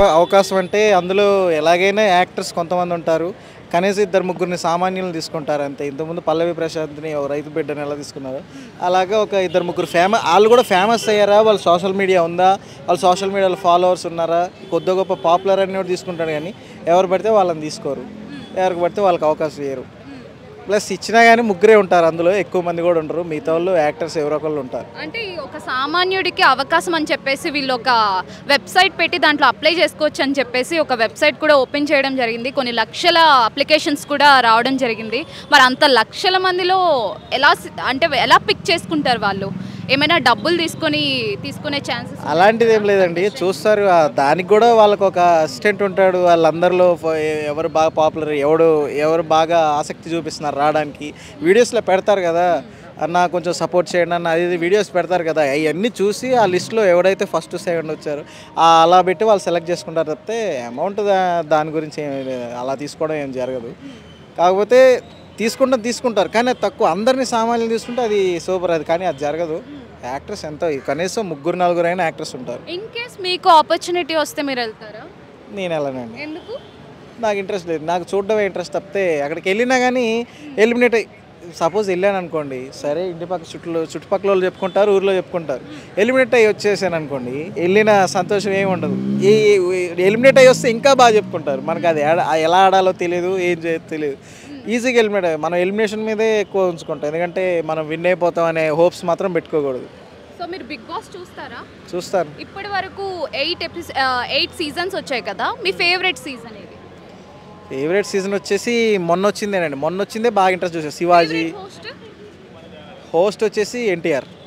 అవకాశం అంటే అందులో ఎలాగైనా యాక్టర్స్ కొంతమంది ఉంటారు. కనీసం ఇద్దరు ముగ్గురిని సామాన్యులను తీసుకుంటారు అంతే. ఇంతకుముందు 'పల్లవి ప్రశాంత్‌ని' ఓ రైతు బిడ్డని ఎలా తీసుకున్నారో అలాగా ఒక ఇద్దరు ముగ్గురు ఆళ్ళు కూడా ఫేమస్ అయ్యారా? వాళ్ళు సోషల్ మీడియా ఉందా? వాళ్ళు సోషల్ మీడియాలో ఫాలోవర్స్ ఉన్నారా? కొద్దో గొప్ప పాపులర్ అనేవాడు తీసుకుంటాడు కానీ ఎవరు పడితే వాళ్ళని తీసుకోరు. ఎవరికి పడితే వాళ్ళకి అవకాశం ఇయ్యరు. ప్లస్ ఇచ్చినా కానీ ముగ్గురే ఉంటారు, అందులో ఎక్కువ మంది కూడా ఉండరు. మిగతా వాళ్ళు యాక్టర్స్ ఎవరో ఒకళ్ళు ఉంటారు. అంటే ఈ ఒక సామాన్యుడికి అవకాశం అని చెప్పేసి వీళ్ళు ఒక వెబ్సైట్ పెట్టి దాంట్లో అప్లై చేసుకోవచ్చు అని చెప్పేసి ఒక వెబ్సైట్ కూడా ఓపెన్ చేయడం జరిగింది. కొన్ని లక్షల అప్లికేషన్స్ కూడా రావడం జరిగింది. మరి అంత లక్షల మందిలో ఎలా పిక్ చేసుకుంటారు వాళ్ళు? ఏమైనా డబ్బులు తీసుకునే ఛాన్సెస్? అలాంటిది ఏం లేదండి, చూస్తారు. దానికి కూడా వాళ్ళకు ఒక అసిస్టెంట్ ఉంటాడు. వాళ్ళందరిలో ఎవరు బాగా పాపులర్, ఎవరు బాగా ఆసక్తి చూపిస్తున్నారు రావడానికి, వీడియోస్లో పెడతారు కదా. అన్న కొంచెం సపోర్ట్ చేయండి అన్న, అది వీడియోస్ పెడతారు కదా. అవన్నీ చూసి ఆ లిస్ట్లో ఎవడైతే ఫస్ట్ సెకండ్ వచ్చారో అలా పెట్టి వాళ్ళు సెలెక్ట్ చేసుకుంటారు తప్పితే అమౌంట్ దాని గురించి అలా తీసుకోవడం ఏం జరగదు. కాకపోతే తీసుకుంటారు కానీ అది తక్కువ. అందరినీ సామాన్యులు తీసుకుంటే అది సూపర్, అది కానీ అది జరగదు. యాక్టర్స్ ఎంతో కనీసం 3-4 అయినా యాక్టర్స్ ఉంటారు. ఇన్ కేస్ మీకు ఆపర్చునిటీ వస్తే మీరు వెళ్తారా? నేను వెళ్ళనండి, ఎందుకు? నాకు ఇంట్రెస్ట్ లేదు. నాకు చూడడమే ఇంట్రెస్ట్ తప్పితే అక్కడికి వెళ్ళినా కానీ ఎలిమినేట్ సపోజ్ వెళ్ళాను అనుకోండి, సరే ఇంటి పక్క చుట్టుపక్కల వాళ్ళు చెప్పుకుంటారు, ఊర్లో చెప్పుకుంటారు. ఎలిమినేట్ అయ్యి వచ్చేసాను అనుకోండి, వెళ్ళిన సంతోషం ఏమి ఉండదు. ఈ ఎలిమినేట్ అయ్యి వస్తే ఇంకా బాగా చెప్పుకుంటారు. మనకు అది ఎలా ఆడాలో తెలియదు, ఏం చేయదో తెలియదు. ఈజీగా ఎలిమినేట్ మనం ఎలిమినేషన్ మీదే ఎక్కువ ఉంచుకుంటాం, ఎందుకంటే మనం విన్ అయిపోతాం అనే హోప్స్ మాత్రం పెట్టుకోకూడదు. సో మీరు బిగ్ బాస్ చూస్తారా? చూస్తాను. ఇప్పటి వరకు 8 సీజన్స్ వచ్చాయి కదా, మీ ఫేవరెట్ సీజన్ ఏది? ఫేవరెట్ సీజన్ వచ్చేసి మొన్న వచ్చిందే బాగా ఇంట్రెస్ట్ చూసాను. శివాజీ. హోస్ట్ హోస్ట్ వచ్చేసి ఎన్టీఆర్.